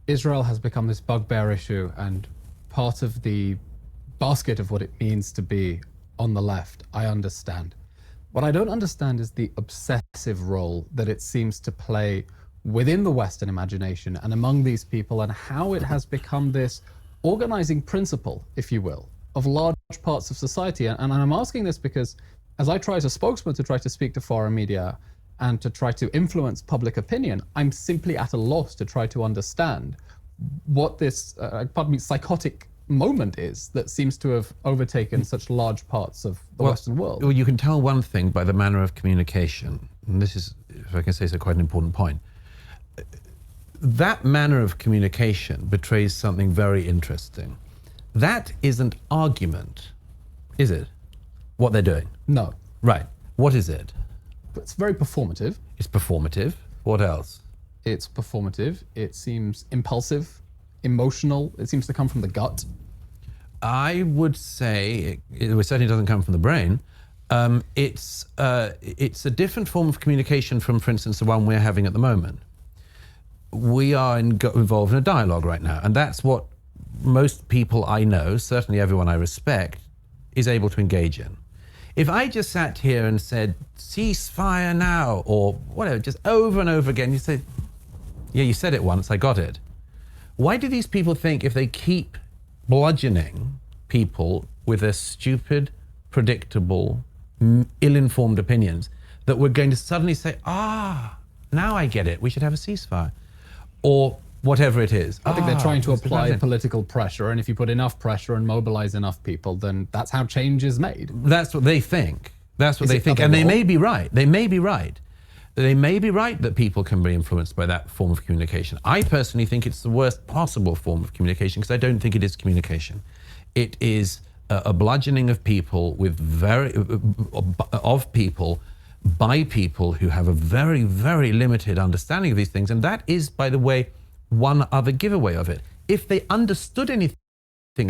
Israel has become this bugbear issue and part of the basket of what it means to be on the left. I understand. What I don't understand is the obsessive role that it seems to play within the Western imagination and among these people, and how it has become this organizing principle, if you will, of large parts of society. And I'm asking this because as I try as a spokesman to try to speak to foreign media and to try to influence public opinion, I'm simply at a loss to try to understand what this, pardon me, psychotic moment is that seems to have overtaken such large parts of the Western world. Well, you can tell one thing by the manner of communication, and this is, if I can say so, quite an important point. That manner of communication betrays something very interesting. That isn't argument, is it? What they're doing? No. Right. What is it? It's very performative. It's performative. What else? It's performative. It seems impulsive, emotional. It seems to come from the gut. I would say it certainly doesn't come from the brain. It's a different form of communication from, for instance, the one we're having at the moment. We are involved in a dialogue right now, and that's what most people I know, certainly everyone I respect, is able to engage in. If I just sat here and said, ceasefire now, or whatever, just over and over again, you say, yeah, you said it once, I got it. Why do these people think if they keep bludgeoning people with their stupid, predictable, ill-informed opinions, that we're going to suddenly say, now I get it, we should have a ceasefire? Or whatever it is. I think they're trying to apply political pressure, and if you put enough pressure and mobilize enough people, then that's how change is made. That's what they think. That's what they think. And they may be right. They may be right. They may be right that people can be influenced by that form of communication. I personally think it's the worst possible form of communication, because I don't think it is communication. It is a bludgeoning of people with by people who have a very, very limited understanding of these things. And that is, by the way, one other giveaway of it. If they understood anything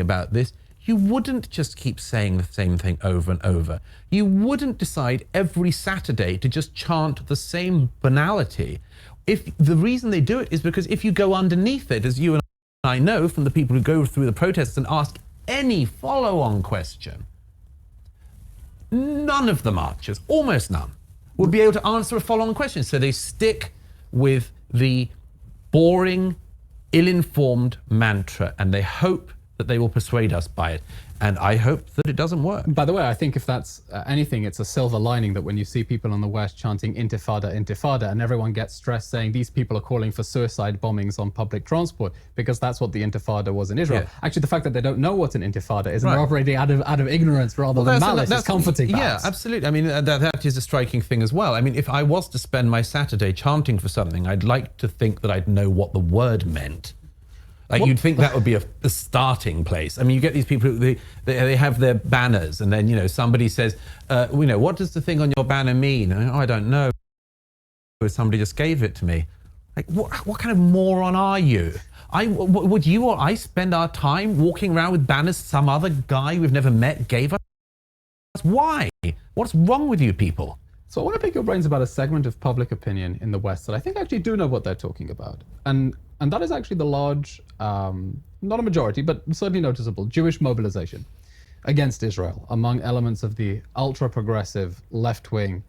about this, you wouldn't just keep saying the same thing over and over. You wouldn't decide every Saturday to just chant the same banality. If the reason they do it is because if you go underneath it, as you and I know from the people who go through the protests and ask any follow-on question, none of the marchers, almost none, would be able to answer a follow-on question. So they stick with the boring, ill-informed mantra, and they hope that they will persuade us by it. And I hope that it doesn't work. By the way, I think if that's anything, it's a silver lining that when you see people in the West chanting intifada, intifada, and everyone gets stressed saying these people are calling for suicide bombings on public transport, because that's what the intifada was in Israel. Yeah. Actually, the fact that they don't know what an intifada is, and they're operating out of ignorance rather than malice, is comforting. Yeah, absolutely. I mean, that is a striking thing as well. I mean, if I was to spend my Saturday chanting for something, I'd like to think that I'd know what the word meant. Like, you'd think that would be a starting place. I mean, you get these people who they have their banners, and then, you know, somebody says, what does the thing on your banner mean? And, I don't know. Somebody just gave it to me. Like, what kind of moron are you? Would you or I spend our time walking around with banners some other guy we've never met gave us? Why? What's wrong with you people? So I want to pick your brains about a segment of public opinion in the West that I think actually do know what they're talking about. And that is actually the large, not a majority, but certainly noticeable, Jewish mobilization against Israel among elements of the ultra-progressive, left-wing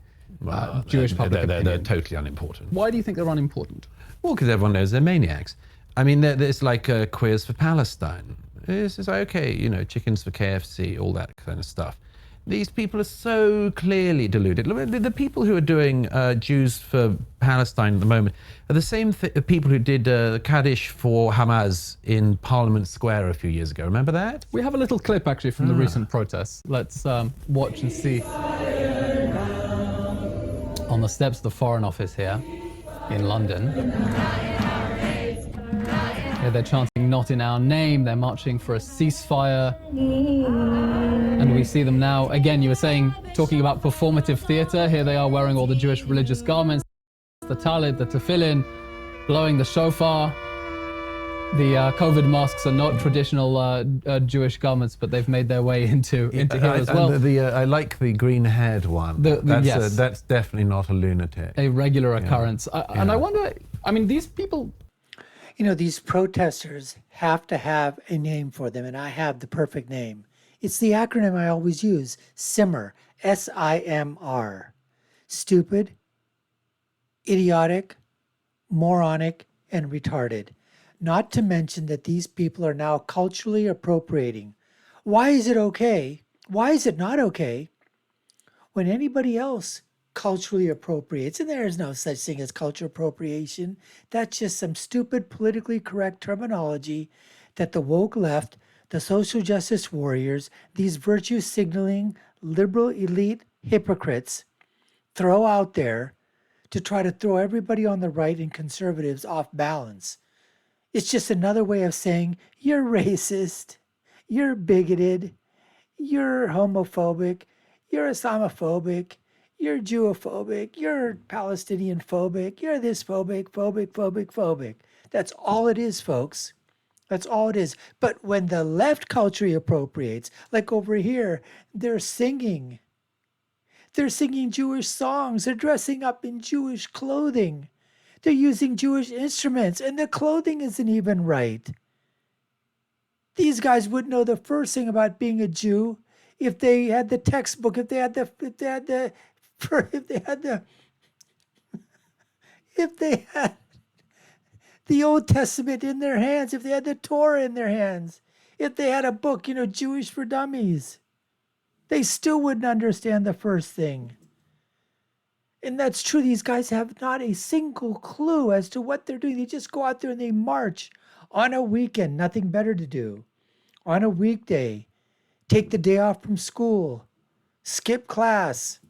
Jewish public opinion. They're totally unimportant. Why do you think they're unimportant? Well, because everyone knows they're maniacs. I mean, it's like Queers for Palestine. It's like, okay, you know, chickens for KFC, all that kind of stuff. These people are so clearly deluded. The people who are doing Jews for Palestine at the moment are the same people who did Kaddish for Hamas in Parliament Square a few years ago. Remember that? We have a little clip actually from the recent protests. Let's watch and see. On the steps of the Foreign Office here in London. Here they're chanting "Not in our name." They're marching for a ceasefire. And we see them now, again, you were saying, talking about performative theater. Here they are wearing all the Jewish religious garments, the talit, the tefillin, blowing the shofar. The COVID masks are not traditional Jewish garments, but they've made their way into here as well. I like the green-haired one. Yes. That's definitely not a lunatic. A regular occurrence. And I wonder, I mean, these people... You know, these protesters have to have a name for them, and I have the perfect name. It's the acronym I always use, SIMR, SIMR. Stupid, idiotic, moronic, and retarded. Not to mention that these people are now culturally appropriating. Why is it okay? Why is it not okay when anybody else culturally appropriates? And there is no such thing as cultural appropriation. That's just some stupid politically correct terminology that the woke left, the social justice warriors, these virtue signaling liberal elite hypocrites throw out there to try to throw everybody on the right and conservatives off balance. It's just another way of saying you're racist, you're bigoted, you're homophobic, you're Islamophobic, you're Jewophobic, you're Palestinian phobic, you're this phobic. That's all it is, folks. That's all it is. But when the left culture appropriates, like over here, they're singing. They're singing Jewish songs. They're dressing up in Jewish clothing. They're using Jewish instruments, and the clothing isn't even right. These guys would know the first thing about being a Jew if they had the textbook, if they had the Old Testament in their hands, if they had the Torah in their hands, if they had a book, Jewish for Dummies. They still wouldn't understand the first thing. And that's true. These guys have not a single clue as to what they're doing. They just go out there and they march on a weekend, nothing better to do. On a weekday, take the day off from school, skip class,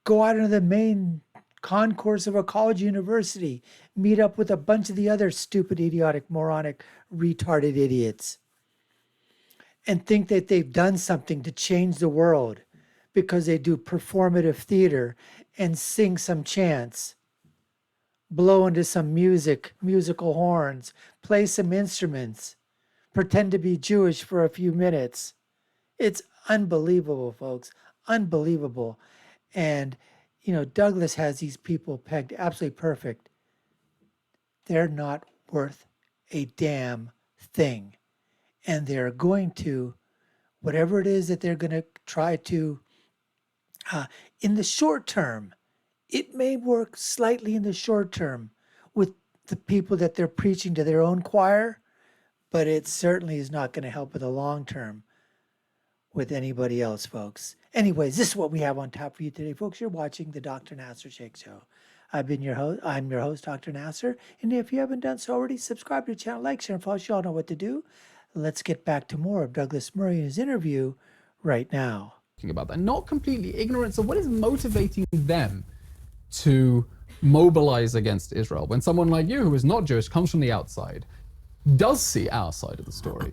go out into the main concourse of a college university, meet up with a bunch of the other stupid, idiotic, moronic, retarded idiots, and think that they've done something to change the world because they do performative theater and sing some chants, blow into some musical horns, play some instruments, pretend to be Jewish for a few minutes. It's unbelievable, folks. Unbelievable. And, Douglas has these people pegged absolutely perfect. They're not worth a damn thing. And they're going to, whatever it is that they're going to try to, in the short term, it may work slightly in the short term with the people that they're preaching to their own choir, but it certainly is not going to help in the long term with anybody else, folks. Anyways, this is what we have on tap for you today, folks. You're watching the Dr. Nasir Shaikh Show. I'm your host, Dr. Nasir. And if you haven't done so already, subscribe to the channel, like, share, and follow. You all know what to do. Let's get back to more of Douglas Murray and his interview right now. About that, not completely ignorant. So what is motivating them to mobilize against Israel when someone like you, who is not Jewish, comes from the outside, does see our side of the story?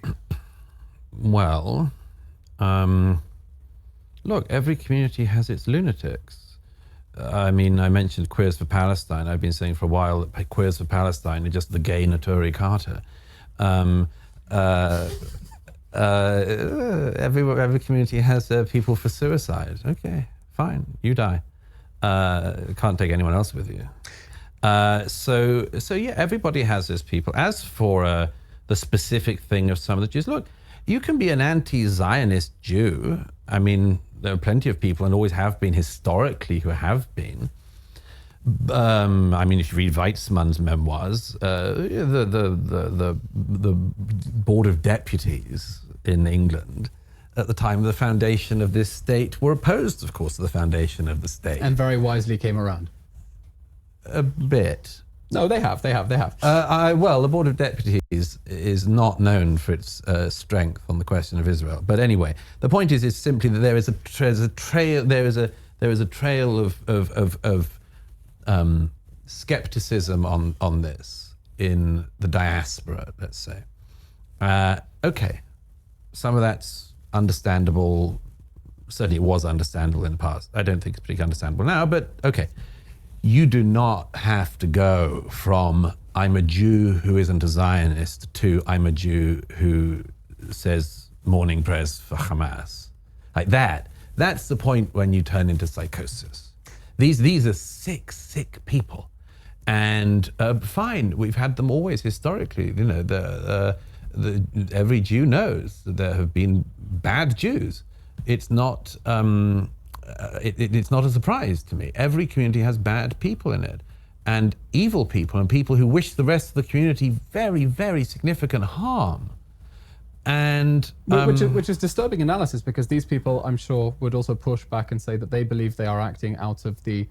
Well, look, every community has its lunatics. I mean, I mentioned Queers for Palestine. I've been saying for a while that Queers for Palestine are just the gay Naturi Carter. Every community has people for suicide. Okay, fine, you die. Can't take anyone else with you. So yeah, everybody has those people. As for the specific thing of some of the Jews, look, you can be an anti-Zionist Jew. I mean, there are plenty of people, and always have been historically, who have been. I mean, if you read Weizmann's memoirs, the Board of Deputies in England at the time of the foundation of this state were opposed, of course, to the foundation of the state. And very wisely came around. A bit. No, they have. Well, the Board of Deputies is not known for its strength on the question of Israel. But anyway, the point is simply that there is a trail of skepticism on this in the diaspora, let's say. Okay, some of that's understandable. Certainly it was understandable in the past. I don't think it's particularly understandable now, but okay. You do not have to go from I'm a Jew who isn't a Zionist to I'm a Jew who says morning prayers for Hamas. Like that. That's the point when you turn into psychosis. These are sick people. And fine, we've had them always historically. You know, every Jew knows that there have been bad Jews. It's not it's not a surprise to me. Every community has bad people in it, and evil people, and people who wish the rest of the community very, very significant harm. And which is disturbing analysis, because these people, I'm sure, would also push back and say that they believe they are acting out of the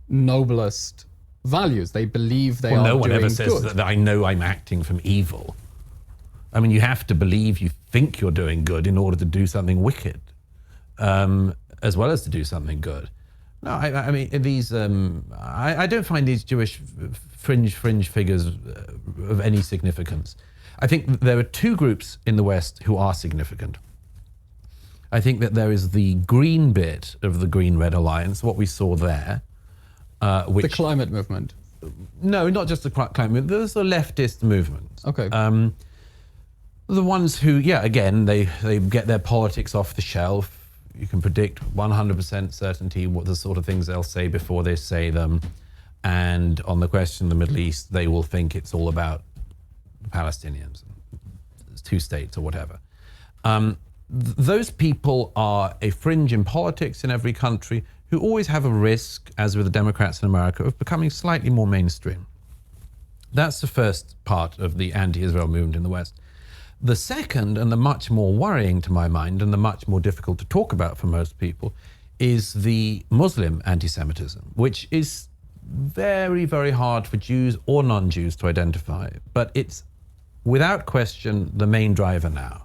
noblest values. They believe they are no one doing ever says good. that I know I'm acting from evil. I mean, you have to believe you think you're doing good in order to do something wicked, as well as to do something good. No, I mean, these. I don't find these Jewish fringe figures of any significance. I think there are two groups in the West who are significant. I think that there is the green bit of the Green-Red Alliance, what we saw there. Which, the climate movement. No, not just the climate movement. There's the leftist movement. Okay. The ones who, yeah, again, they get their politics off the shelf. You can predict 100% certainty what the sort of things they'll say before they say them. And on the question of the Middle East, they will think it's all about Palestinians, two states or whatever. Those people are a fringe in politics in every country who always have a risk, as with the Democrats in America, of becoming slightly more mainstream. That's the first part of the anti-Israel movement in the West. The second, and the much more worrying to my mind, and the much more difficult to talk about for most people, is the Muslim anti-Semitism, which is very, very hard for Jews or non-Jews to identify. But it's, without question, the main driver now.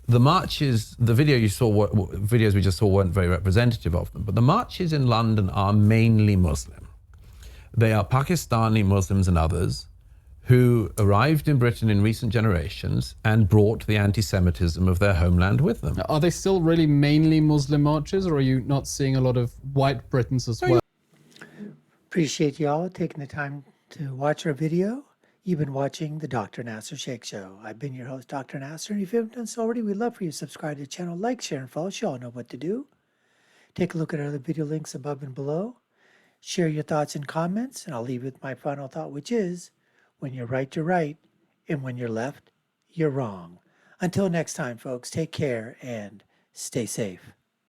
The marches, the video you saw, videos we just saw weren't very representative of them, but the marches in London are mainly Muslim. They are Pakistani Muslims and others who arrived in Britain in recent generations and brought the anti-Semitism of their homeland with them. Are they still really mainly Muslim marches, or are you not seeing a lot of white Britons as well? Appreciate y'all taking the time to watch our video. You've been watching the Dr. Nasir Shaikh Show. I've been your host, Dr. Nasir, and if you haven't done so already, we'd love for you to subscribe to the channel, like, share, and follow. You all know what to do. Take a look at our other video links above and below. Share your thoughts and comments, and I'll leave with my final thought, which is, when you're right, you're right, and when you're left, you're wrong. Until next time, folks, take care and stay safe.